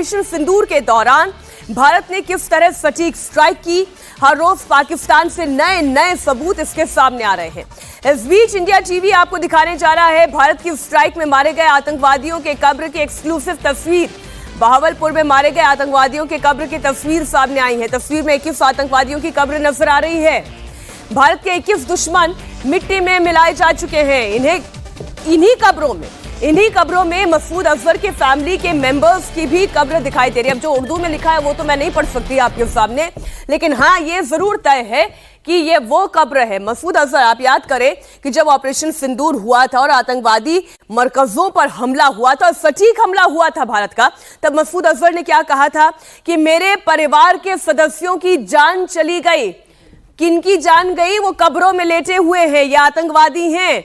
Operation सिंदूर के दौरान भारत ने किस तरह सटीक स्ट्राइक की, हर रोज पाकिस्तान से नए नए सबूत इसके सामने आ रहे हैं। इस बीच इंडिया टीवी आपको दिखाने जा रहा है भारत की स्ट्राइक में मारे गए आतंकवादियों के कब्र की एक्सक्लूसिव तस्वीर। बहावलपुर में मारे गए आतंकवादियों के कब्र की तस्वीर सामने आई है। तस्वीर में 21 आतंकवादियों की कब्र नजर आ रही है। भारत के 21 दुश्मन मिट्टी में मिलाए जा चुके हैं। इन्हीं कब्रों में मसूद अजहर के फैमिली के मेंबर्स की भी कब्र दिखाई दे रही है। अब जो उर्दू में लिखा है वो तो मैं नहीं पढ़ सकती आपके सामने, लेकिन हाँ ये जरूर तय है कि ये वो कब्र है मसूद अजहर। आप याद करें कि जब ऑपरेशन सिंदूर हुआ था और आतंकवादी मरकजों पर हमला हुआ था, सटीक हमला हुआ था भारत का, तब मसूद अजहर ने क्या कहा था कि मेरे परिवार के सदस्यों की जान चली गई। किनकी जान गई? वो कब्रों में लेटे हुए हैं, ये आतंकवादी हैं।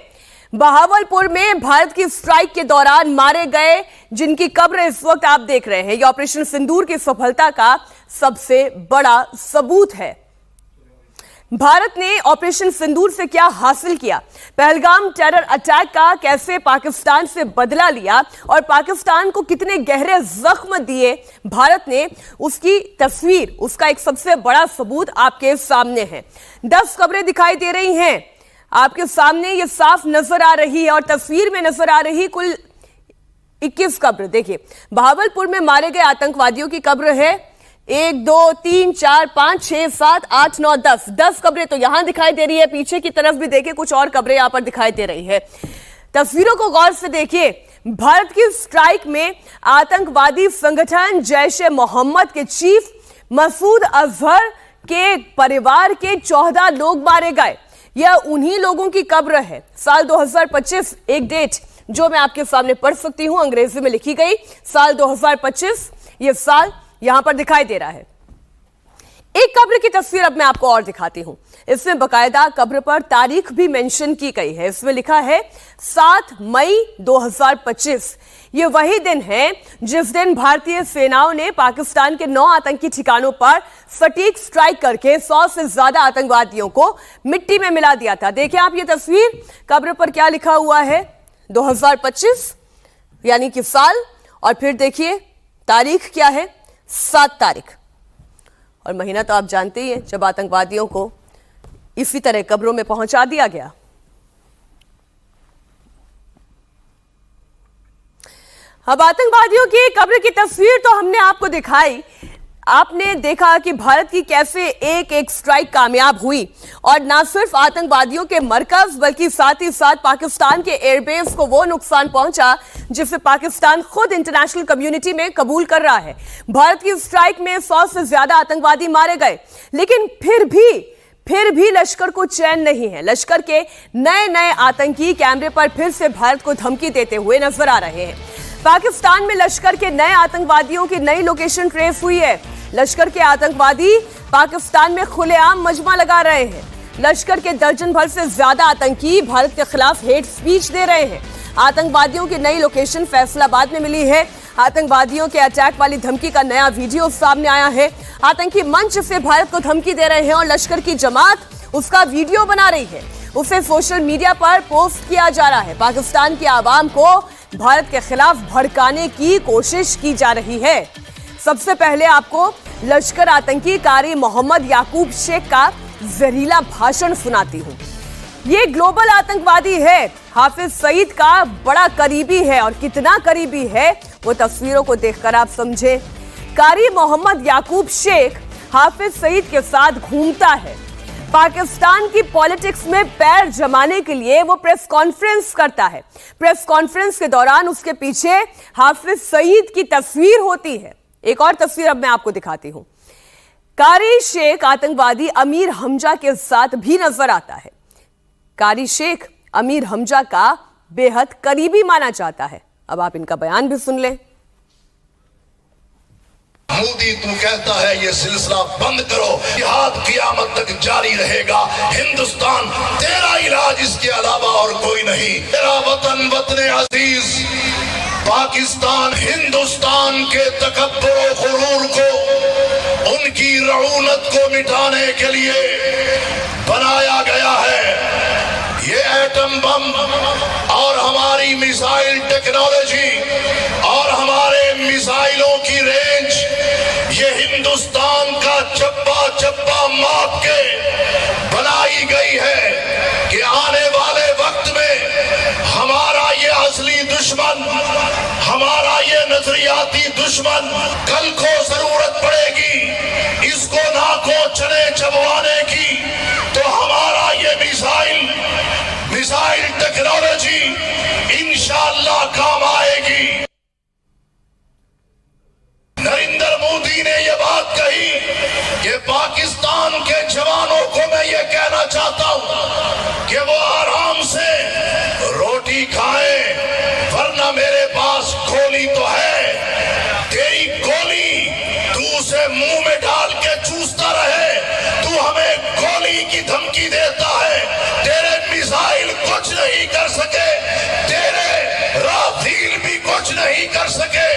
बहावलपुर में भारत की स्ट्राइक के दौरान मारे गए जिनकी कब्र इस वक्त आप देख रहे हैं, ये ऑपरेशन सिंदूर की सफलता का सबसे बड़ा सबूत है। भारत ने ऑपरेशन सिंदूर से क्या हासिल किया, पहलगाम टेरर अटैक का कैसे पाकिस्तान से बदला लिया और पाकिस्तान को कितने गहरे जख्म दिए भारत ने, उसकी तस्वीर, उसका एक सबसे बड़ा सबूत आपके सामने है। 10 कब्रें दिखाई दे रही हैं आपके सामने, ये साफ नजर आ रही है और तस्वीर में नजर आ रही कुल 21 कब्र। देखिए बहावलपुर में मारे गए आतंकवादियों की कब्र है 1 2 3 4 5 6 7 8 9 10 कब्रें तो यहां दिखाई दे रही है। पीछे की तरफ भी देखिए कुछ और कब्रें यहां पर दिखाई दे रही है। तस्वीरों को गौर से देखिए। भारत की स्ट्राइक में आतंकवादी संगठन जैश ए मोहम्मद के चीफ मसूद अजहर के परिवार के 14 लोग मारे गए। यह उन्हीं लोगों की कब्र है। साल 2025 एक डेट जो मैं आपके सामने पढ़ सकती हूं, अंग्रेजी में लिखी गई, साल 2025 यह साल यहां पर दिखाई दे रहा है। एक कब्र की तस्वीर अब मैं आपको और दिखाती हूं। इसमें बकायदा कब्र पर तारीख भी मेंशन की गई है। इसमें लिखा है 7 मई 2025। यह वही दिन है जिस दिन भारतीय सेनाओं ने पाकिस्तान के 9 आतंकी ठिकानों पर सटीक स्ट्राइक करके 100 से ज्यादा आतंकवादियों को मिट्टी में मिला दिया था। देखिए आप ये तस्वीर, कब्र पर क्या लिखा हुआ है 2025 यानी कि साल, और फिर देखिए तारीख क्या है 7 तारीख, और महीना तो आप जानते ही हैं जब आतंकवादियों को इसी तरह कब्रों में पहुंचा दिया गया। अब आतंकवादियों की कब्र की तस्वीर तो हमने आपको दिखाई। आपने देखा कि भारत की कैसे एक एक स्ट्राइक कामयाब हुई और न सिर्फ आतंकवादियों के मरकज बल्कि साथ ही साथ पाकिस्तान के एयरबेस को वो नुकसान पहुंचा जिसे पाकिस्तान खुद इंटरनेशनल कम्युनिटी में कबूल कर रहा है। भारत की स्ट्राइक में 100 से ज्यादा आतंकवादी मारे गए, लेकिन फिर भी लश्कर को चैन नहीं है। लश्कर के नए नए आतंकी कैमरे पर फिर से भारत को धमकी देते हुए नजर आ रहे हैं। पाकिस्तान में लश्कर के नए आतंकवादियों की नई लोकेशन ट्रेस हुई है। लश्कर के आतंकवादी पाकिस्तान में खुलेआम मजमा लगा रहे हैं। लश्कर के दर्जन भर से ज्यादा आतंकी भारत के खिलाफ हेट स्पीच दे रहे हैं। आतंकवादियों की नई लोकेशन फैसलाबाद में मिली है। आतंकवादियों के अटैक वाली धमकी का नया वीडियो सामने आया है। आतंकी मंच से भारत को धमकी दे रहे हैं और लश्कर की जमात उसका वीडियो बना रही है। उसे सोशल मीडिया पर पोस्ट किया जा रहा है। पाकिस्तान की आवाम को भारत के खिलाफ भड़काने की कोशिश की जा रही है। सबसे पहले आपको लश्कर आतंकी कारी मोहम्मद याकूब शेख का जहरीला भाषण सुनाती हूं। ये ग्लोबल आतंकवादी है, हाफिज सईद का बड़ा करीबी है, और कितना करीबी है वो तस्वीरों को देखकर आप समझे। कारी मोहम्मद याकूब शेख हाफिज सईद के साथ घूमता है। पाकिस्तान की पॉलिटिक्स में पैर जमाने के लिए वो प्रेस कॉन्फ्रेंस करता है। प्रेस कॉन्फ्रेंस के दौरान उसके पीछे हाफिज सईद की तस्वीर होती है। एक और तस्वीर अब मैं आपको दिखाती हूं। कारी शेख आतंकवादी अमीर हमजा के साथ भी नजर आता है। कारी शेख अमीर हमजा का बेहद करीबी माना जाता है। अब आप इनका बयान भी सुन लें। मोदी तू कहता है ये सिलसिला बंद करो, जिहाद क़यामत तक जारी रहेगा। हिंदुस्तान तेरा इलाज, इसके अलावा और कोई नहीं। तेरा वतन वतन अजीज पाकिस्तान हिंदुस्तान के तकब्बुर और गुरूर को, उनकी रऊनत को मिटाने के लिए बनाया गया है। ये एटम बम और हमारी मिसाइल टेक्नोलॉजी और हमारे मिसाइलों की रेंज नजरियाती दुश्मन कल को जरूरत पड़ेगी इसको नाकों चने चबवाने की, तो हमारा ये मिसाइल टेक्नोलॉजी इंशाअल्लाह काम आएगी। नरेंद्र मोदी ने यह बात कही कि पाकिस्तान के जवानों को मैं ये कहना चाहता हूं कि वो आराम से रोटी खाएं, वरना मेरे पास गोली तो है। तेरी गोली तू उसे मुंह में डाल के चूसता रहे, तू हमें गोली की धमकी देता है। तेरे मिसाइल कुछ नहीं कर सके, तेरे राफेल भी कुछ नहीं कर सके।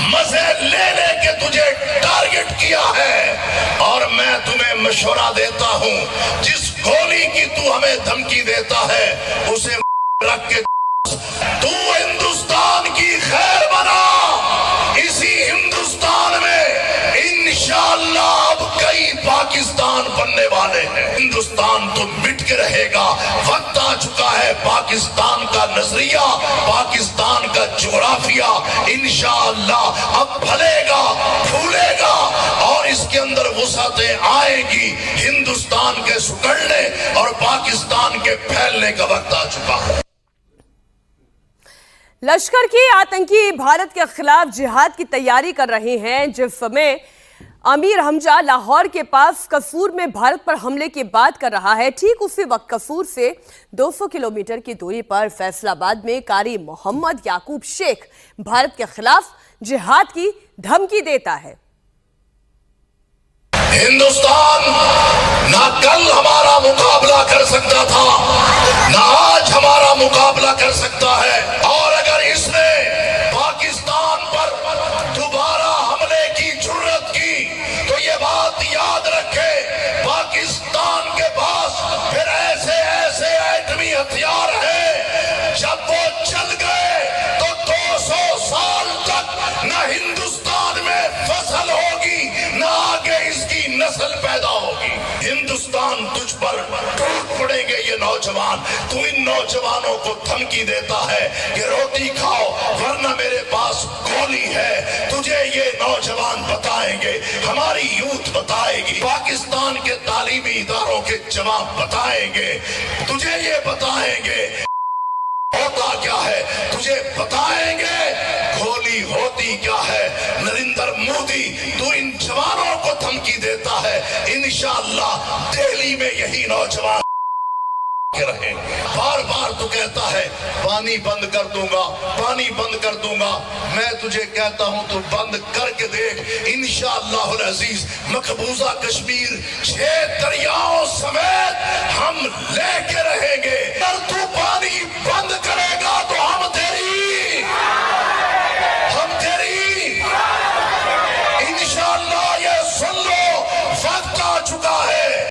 मजे ले लेके तुझे टारगेट किया है और मैं तुम्हें मशवरा देता हूं, जिस गोली की तू हमें धमकी देता है उसे रख के तू हिंदुस्तान की खैर बना। इसी हिंदुस्तान में इंशाअल्लाह अब कई पाकिस्तान बनने वाले हैं। हिंदुस्तान तो मिट के रहेगा। वक्त आ चुका है पाकिस्तान का नजरिया, पाकिस्तान का जोग्राफिया इंशाअल्लाह अब फलेगा, फूलेगा और इसके अंदर वुसअतें आएगी हिंदुस्तान के सुकड़ने और पाकिस्तान के फैलने का वक्त आ चुका है। लश्कर की आतंकी भारत के खिलाफ जिहाद की तैयारी कर रहे हैं। जिस समय अमीर हमजा लाहौर के पास कसूर में भारत पर हमले की बात कर रहा है, ठीक उसी वक्त कसूर से 200 किलोमीटर की दूरी पर फैसलाबाद में कारी मोहम्मद याकूब शेख भारत के खिलाफ जिहाद की धमकी देता है। हिंदुस्तान ना कल हमारा मुकाबला कर सकता था, ना आज हमारा मुकाबला कर सकता है। और अगर इसने पाकिस्तान पर दोबारा हमले की जुर्रत की तो ये बात याद रखे, पाकिस्तान के पास फिर ऐसे ऐसे एटमी हथियार हैं, जब वो चल गए तो 200 साल तक न हिंदुस्तान में फसल होगी, न आगे इसकी नस्ल पैदा होगी। हिंदुस्तान तुझ पर टूट पड़ेंगे ये नौजवान। तू इन नौजवानों को धमकी देता है कि रोटी खाओ वरना मेरे पास गोली है। तुझे ये नौजवान बताएंगे, हमारी यूथ बताएगी, पाकिस्तान के तालीमी इदारों के जवाब बताएंगे, तुझे ये बताएंगे होता क्या है, तुझे बताएंगे गोली होती क्या है। नरेंद्र मोदी तू इन जवानों को धमकी देता है, इंशाअल्लाह दिल्ली में यही नौजवान रहे। बार बार तू कहता है पानी बंद कर दूंगा, पानी बंद कर दूंगा। मैं तुझे कहता हूं तू बंद करके देख, इंशाअल्लाह अजीज मकबूजा कश्मीर 6 दरियाओं समेत हम लेके रहेंगे। अगर तू पानी बंद करेगा तो हम तेरी इंशाअल्लाह, ये सुन लो, वक्त आ चुका है।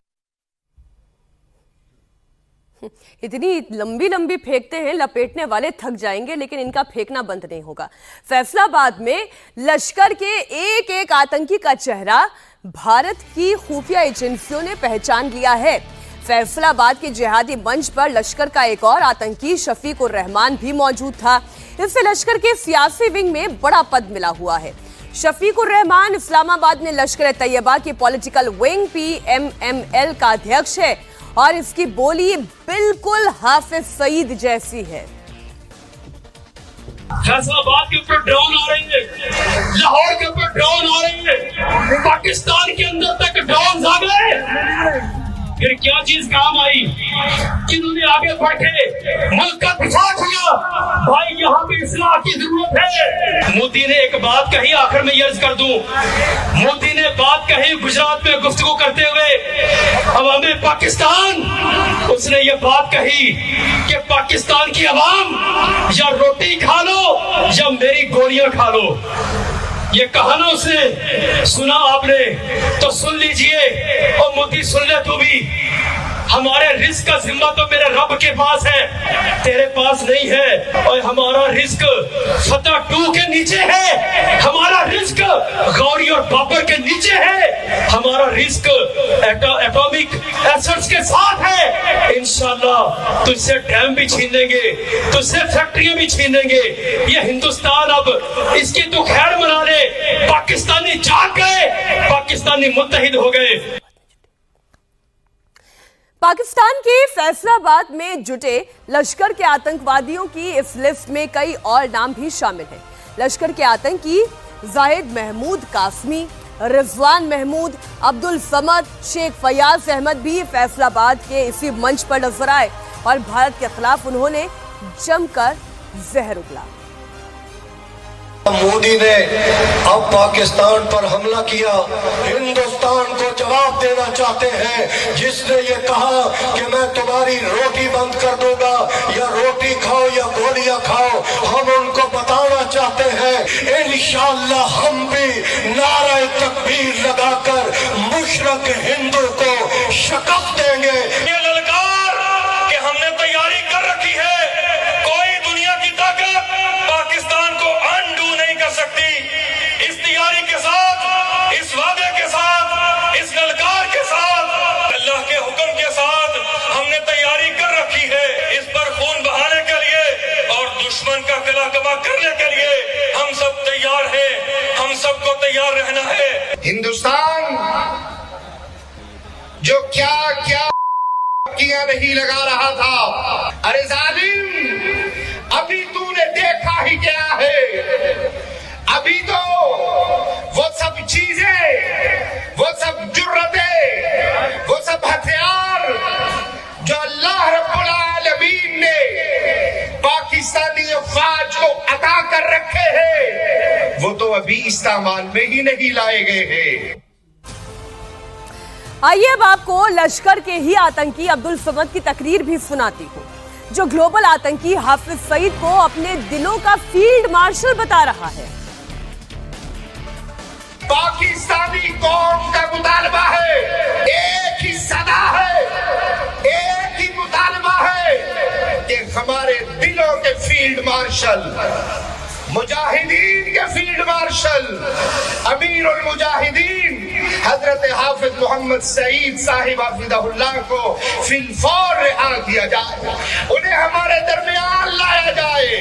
इतनी लंबी लंबी फेंकते हैं, लपेटने वाले थक जाएंगे, लेकिन इनका फेंकना बंद नहीं होगा। फैसलाबाद में लश्कर के एक एक आतंकी का चेहरा भारत की खुफिया एजेंसियों ने पहचान लिया है। फैसलाबाद के जिहादी मंच पर लश्कर का एक और आतंकी शफीकुर रहमान भी मौजूद था। इससे लश्कर के सियासी विंग में बड़ा पद मिला हुआ है। शफीकुर रहमान इस्लामाबाद में लश्कर तैयबा की पॉलिटिकल विंग PMML का अध्यक्ष है और इसकी बोली बिल्कुल हाफिज सईद जैसी है। फैसलाबाद के ऊपर ड्रोन आ रहे हैं, लाहौर के ऊपर ड्रोन आ रहे हैं, पाकिस्तान के अंदर तक ड्रोन आ गए। फिर क्या चीज काम आई? जिन्होंने आगे बढ़े मुल्क का दिफा किया, भाई यहाँ पे इस्लाह की जरूरत है। मोदी ने एक बात कही, आखिर में अर्ज कर दूं, मोदी ने बात कही गुजरात में गुफ्तगू करते हुए अवामे पाकिस्तान, उसने ये बात कही कि पाकिस्तान की अवाम या रोटी खा लो या मेरी गोलियां खा लो। ये कहा ना उसने, सुना आपने तो सुन लीजिए, और मोदी सुन ले तू भी। हमारे रिस्क का जिम्मा तो मेरे रब के पास है, तेरे पास नहीं है। और हमारा रिस्क फतह 2 के नीचे है, हमारा रिस्क गौरी और बाबर के नीचे है, हमारा रिस्क एटॉमिक एसेट्स के साथ है। इंशाल्लाह तुझसे डैम भी छीन लेंगे, तुझसे फैक्ट्रियां भी छीन लेंगे। ये हिंदुस्तान अब इसकी तो खैर मना ले। पाकिस्तानी जाग गए, पाकिस्तानी मुत्तहिद हो गए। पाकिस्तान के फैसलाबाद में जुटे लश्कर के आतंकवादियों की इस लिस्ट में कई और नाम भी शामिल हैं। लश्कर के आतंकी जाहिद महमूद कासमी, रिजवान महमूद, अब्दुल समद, शेख फयाज अहमद भी फैसलाबाद के इसी मंच पर नजर आए और भारत के खिलाफ उन्होंने जमकर जहर उगला। मोदी ने अब पाकिस्तान पर हमला किया, हिंदुस्तान को जवाब देना चाहते हैं। जिसने ये कहा कि मैं तुम्हारी रोटी बंद कर दूंगा, या रोटी खाओ या गोलियां खाओ, हम उनको बताना चाहते हैं इंशाअल्लाह हम भी नारा तकबीर लगाकर मुशरक हिंदू को शिकस्त देंगे। ये ललकार कि हमने तैयारी कर रखी है, कोई दुनिया की ताकत पाकिस्तान को अनडू नहीं कर सकती। इस तैयारी के साथ, इस वादे के साथ, इस ललकार के साथ, अल्लाह के हुक्म के साथ हमने तैयारी कर रखी है। इस पर खून बहाने के लिए और दुश्मन का किला कबा करने के लिए हम सब तैयार हैं, हम सबको तैयार रहना है। हिंदुस्तान जो क्या क्या किया नहीं लगा रहा था, अरे जालिम अभी तूने देखा ही क्या है। अभी तो वो सब चीजें, वो सब जुर्रतें, वो सब हथियार जो अल्लाह रब्बुल आलमीन ने पाकिस्तानी अफवाज को अता कर रखे हैं, वो तो अभी इस्तेमाल में ही नहीं लाए गए हैं। आइए अब आपको लश्कर के ही आतंकी अब्दुल समद की तकरीर भी सुनाती हूँ, जो ग्लोबल आतंकी हाफिज सईद को अपने दिलों का फील्ड मार्शल बता रहा है। पाकिस्तानी कौम का मुतालबा है, एक ही सदा है, एक ही मुतालबा है कि हमारे दिलों के फील्ड मार्शल, मुजाहिदीन के फील्ड मार्शल, अमीरुल मुजाहिदीन हजरत हाफिज मोहम्मद सईद साहिब हाफिज़हुल्लाह को फिलफौर रिहा किया जाए, उन्हें हमारे दरमियान लाया जाए,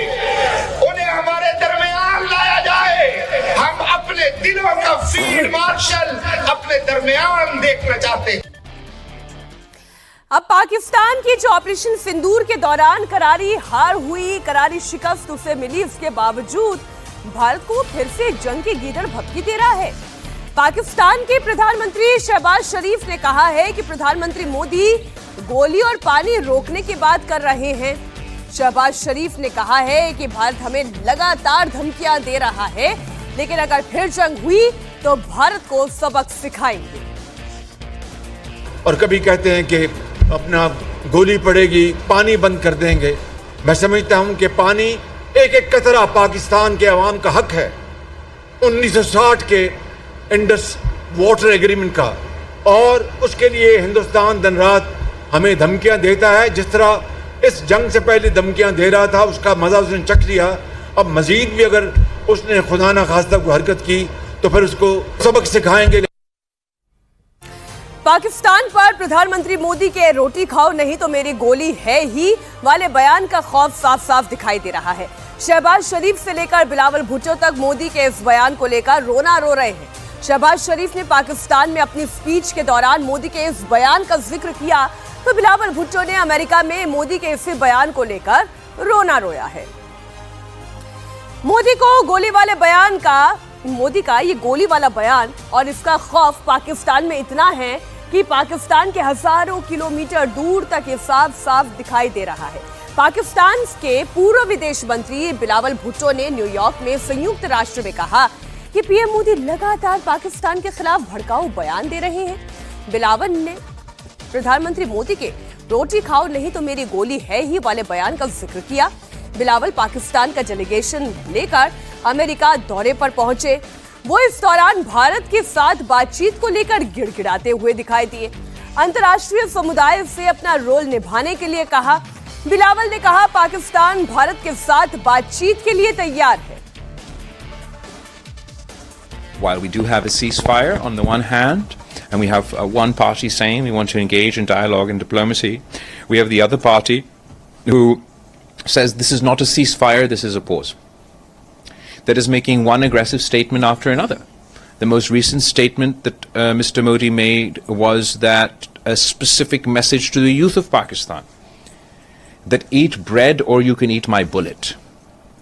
उन्हें हमारे दरमियान लाया जाए। हम अपने दिलों का फील्ड मार्शल अपने दरमियान देखना चाहते हैं। अब पाकिस्तान की जो ऑपरेशन सिंदूर के दौरान करारी हार हुई, करारी शिकस्त उसे मिली, इसके बावजूद भारत को फिर से जंग के गीदड़ भभकी दे रहा है। पाकिस्तान के प्रधानमंत्री शहबाज शरीफ ने कहा है कि प्रधानमंत्री मोदी गोली और पानी रोकने की बात कर रहे हैं। शहबाज शरीफ ने कहा है कि भारत हमें लगातार धमकियां दे रहा है, लेकिन अगर फिर जंग हुई तो भारत को सबक सिखाएंगे। और कभी कहते हैं कि अपना गोली पड़ेगी, पानी बंद कर देंगे। मैं समझता हूं कि पानी एक एक कतरा पाकिस्तान के अवाम का हक है। 1960 के इंडस वाटर एग्रीमेंट का, और उसके लिए हिंदुस्तान दिन रात हमें धमकियां देता है। जिस तरह इस जंग से पहले धमकियां दे रहा था, उसका मजा उसने चख लिया। अब मजीद भी अगर उसने खुदा ना खास्ता कोई हरकत की तो फिर उसको सबक सिखाएंगे। पाकिस्तान पर प्रधानमंत्री मोदी के रोटी खाओ नहीं तो मेरी गोली है ही वाले बयान का खौफ साफ साफ दिखाई दे रहा है। शहबाज शरीफ से लेकर बिलावल भुट्टो तक मोदी के इस बयान को लेकर रोना रो रहे हैं। शहबाज शरीफ ने पाकिस्तान में अपनी स्पीच के दौरान मोदी के इस बयान का जिक्र किया, तो बिलावल भुट्टो ने अमेरिका में मोदी के इसी बयान को लेकर रोना रोया है। मोदी का ये गोली वाला बयान और इसका खौफ पाकिस्तान में इतना है कि पाकिस्तान के हजारों किलोमीटर दूर तक ये साफ साफ दिखाई दे रहा है। पाकिस्तान के पूर्व विदेश मंत्री बिलावल भुट्टो ने न्यूयॉर्क में संयुक्त राष्ट्र में कहा कि पीएम मोदी लगातार पाकिस्तान के खिलाफ भड़काऊ बयान दे रहे हैं। बिलावल ने प्रधानमंत्री मोदी के रोटी खाओ नहीं तो मेरी गोली है ही वाले बयान का जिक्र किया। बिलावल पाकिस्तान का डेलीगेशन लेकर अमेरिका दौरे पर पहुंचे। वो इस दौरान भारत के साथ बातचीत को लेकर गिड़गिड़ाते हुए दिखाई दिए। अंतर्राष्ट्रीय समुदाय से अपना रोल निभाने के लिए कहा। बिलावल ने कहा, पाकिस्तान भारत के साथ बातचीत के लिए तैयार है। While we do have a ceasefire on the one hand, and we have one party saying we want to engage in dialogue and diplomacy, we have the other party who says this is not a ceasefire, this is a pause. That is making one aggressive statement after another. The most recent statement that Mr. Modi made was that a specific message to the youth of Pakistan, that eat bread or you can eat my bullet.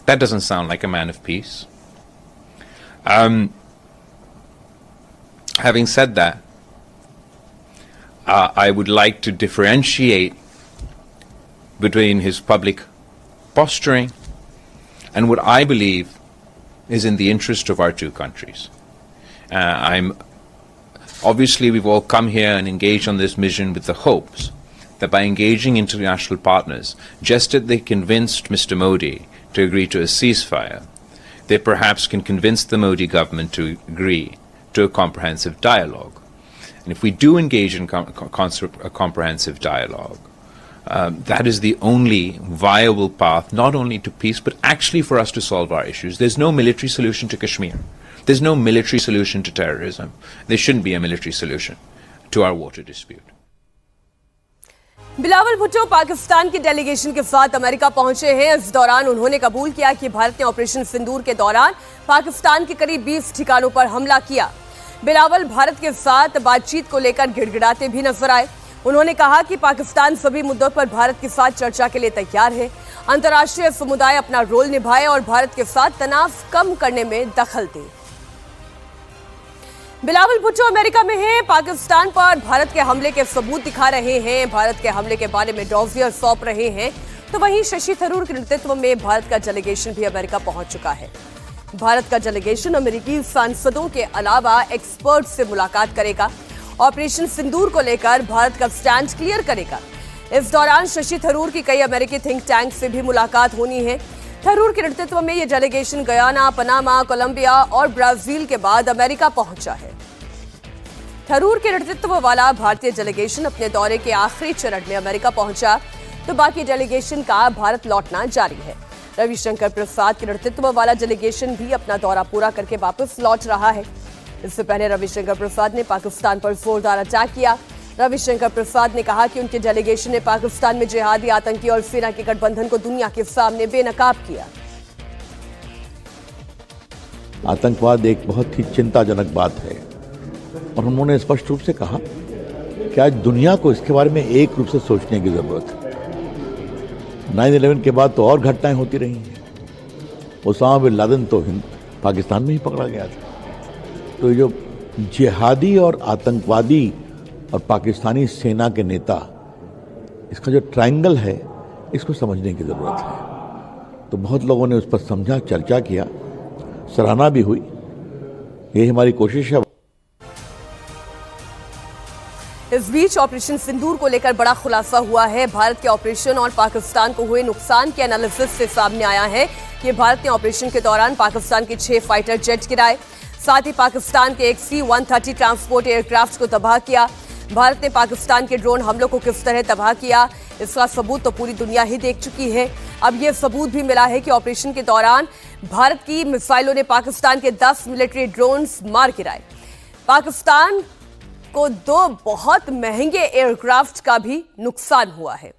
That doesn't sound like a man of peace. Having said that, I would like to differentiate between his public posturing and what I believe is in the interest of our two countries. Obviously we've all come here and engaged on this mission with the hopes that by engaging international partners, just as they convinced Mr. Modi to agree to a ceasefire, they perhaps can convince the Modi government to agree to a comprehensive dialogue. And if we do engage in a comprehensive dialogue, that is the only viable path, not only to peace, but actually for us to solve our issues. There's no military solution to Kashmir. There's no military solution to terrorism. There shouldn't be a military solution to our water dispute. Bilawal Bhutto Pakistan की delegation के साथ America पहुंचे हैं। इस दौरान उन्होंने कबूल किया कि भारत ने ऑपरेशन सिंदूर के दौरान पाकिस्तान के करीब 20 ठिकानों पर हमला किया। बिलावल भारत के साथ बातचीत को लेकर गिड़गिड़ाते भी नजर आए। उन्होंने कहा कि पाकिस्तान सभी मुद्दों पर भारत के साथ चर्चा के लिए तैयार है। अंतर्राष्ट्रीय समुदाय अपना रोल निभाए और भारत के साथ तनाव कम करने में दखल दे। बिलावल भुट्टो अमेरिका में हैं, पाकिस्तान पर भारत के हमले के सबूत दिखा रहे हैं, भारत के हमले के बारे में डॉजियर सौंप रहे हैं। तो वहीं शशि थरूर के नेतृत्व में भारत का डेलीगेशन भी अमेरिका पहुंच चुका है। भारत का डेलीगेशन अमेरिकी सांसदों के अलावा एक्सपर्ट से मुलाकात करेगा। ऑपरेशन सिंदूर को लेकर भारत का स्टैंड क्लियर करेगा। इस दौरान शशि थरूर की कई अमेरिकी थिंक टैंक से भी मुलाकात होनी है। थरूर के नेतृत्व में यह डेलीगेशन गयाना, पनामा, कोलंबिया और ब्राजील के बाद अमेरिका पहुंचा है। थरूर के नेतृत्व वाला भारतीय डेलीगेशन अपने दौरे के आखिरी चरण में अमेरिका पहुंचा, तो बाकी डेलीगेशन का भारत लौटना जारी है। रविशंकर प्रसाद के नेतृत्व वाला डेलीगेशन भी अपना दौरा पूरा करके वापस लौट रहा है। इससे पहले रविशंकर प्रसाद ने पाकिस्तान पर जोरदार अटैक किया। रविशंकर प्रसाद ने कहा कि उनके डेलीगेशन ने पाकिस्तान में जिहादी, आतंकी और सेना के गठबंधन को दुनिया के सामने बेनकाब किया। आतंकवाद एक बहुत ही चिंताजनक बात है और उन्होंने स्पष्ट रूप से कहा कि आज दुनिया को इसके बारे में एक रूप से सोचने की जरूरत है। 9/11 के बाद तो और घटनाएं होती रही हैं। ओसामा बिन लादेन तो पाकिस्तान में ही पकड़ा गया था। तो ये जो जिहादी और आतंकवादी और पाकिस्तानी सेना के नेता, इसका जो ट्रायंगल है, इसको समझने की ज़रूरत है। तो बहुत लोगों ने उस पर समझा, चर्चा किया, सराहना भी हुई। यही हमारी कोशिश है। इस बीच ऑपरेशन सिंदूर को लेकर बड़ा खुलासा हुआ है। भारत के ऑपरेशन और पाकिस्तान को हुए नुकसान के एनालिसिस से सामने आया है कि भारत ने ऑपरेशन के दौरान पाकिस्तान के 6 फाइटर जेट गिराए, साथ ही पाकिस्तान के एक C-130 ट्रांसपोर्ट एयरक्राफ्ट को तबाह किया। भारत ने पाकिस्तान के ड्रोन हमलों को किस तरह तबाह किया, इसका सबूत तो पूरी दुनिया ही देख चुकी है। अब यह सबूत भी मिला है कि ऑपरेशन के दौरान भारत की मिसाइलों ने पाकिस्तान के 10 मिलिट्री ड्रोन्स मार गिराए। पाकिस्तान को 2 बहुत महंगे एयरक्राफ्ट का भी नुकसान हुआ है।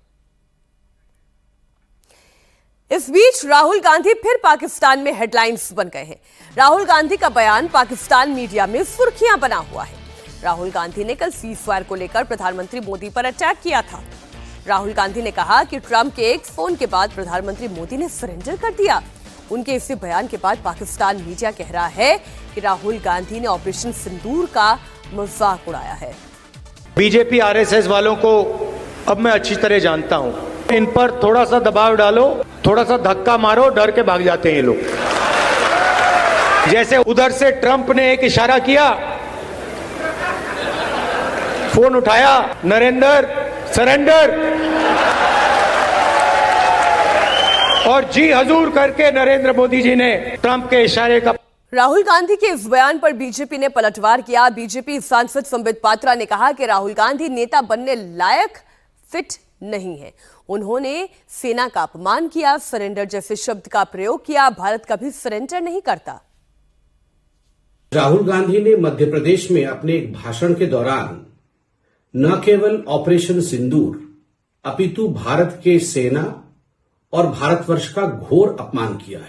इस बीच राहुल गांधी फिर पाकिस्तान में हेडलाइंस बन गए हैं। राहुल गांधी का बयान पाकिस्तान मीडिया में सुर्खियां बना हुआ है। राहुल गांधी ने कल सीजफायर को लेकर प्रधानमंत्री मोदी पर अटैक किया था। राहुल गांधी ने कहा कि ट्रंप के एक फोन के बाद प्रधानमंत्री मोदी ने सरेंडर कर दिया। उनके इसी बयान के बाद पाकिस्तान मीडिया कह रहा है कि राहुल गांधी ने ऑपरेशन सिंदूर का मजाक उड़ाया है। बीजेपी आरएसएस वालों को अब मैं अच्छी तरह जानता हूं। इन पर थोड़ा सा दबाव डालो, थोड़ा सा धक्का मारो, डर के भाग जाते हैं ये लोग। जैसे उधर से ट्रंप ने एक इशारा किया, फोन उठाया, नरेंद्र सरेंडर, और जी हजूर करके नरेंद्र मोदी जी ने ट्रंप के इशारे का राहुल गांधी के इस बयान पर बीजेपी ने पलटवार किया। बीजेपी सांसद संबित पात्रा ने कहा कि राहुल गांधी नेता बनने लायक फिट नहीं है। उन्होंने सेना का अपमान किया, सरेंडर जैसे शब्द का प्रयोग किया। भारत कभी सरेंडर नहीं करता। राहुल गांधी ने मध्य प्रदेश में अपने एक भाषण के दौरान न केवल ऑपरेशन सिंदूर अपितु भारत के सेना और भारतवर्ष का घोर अपमान किया है।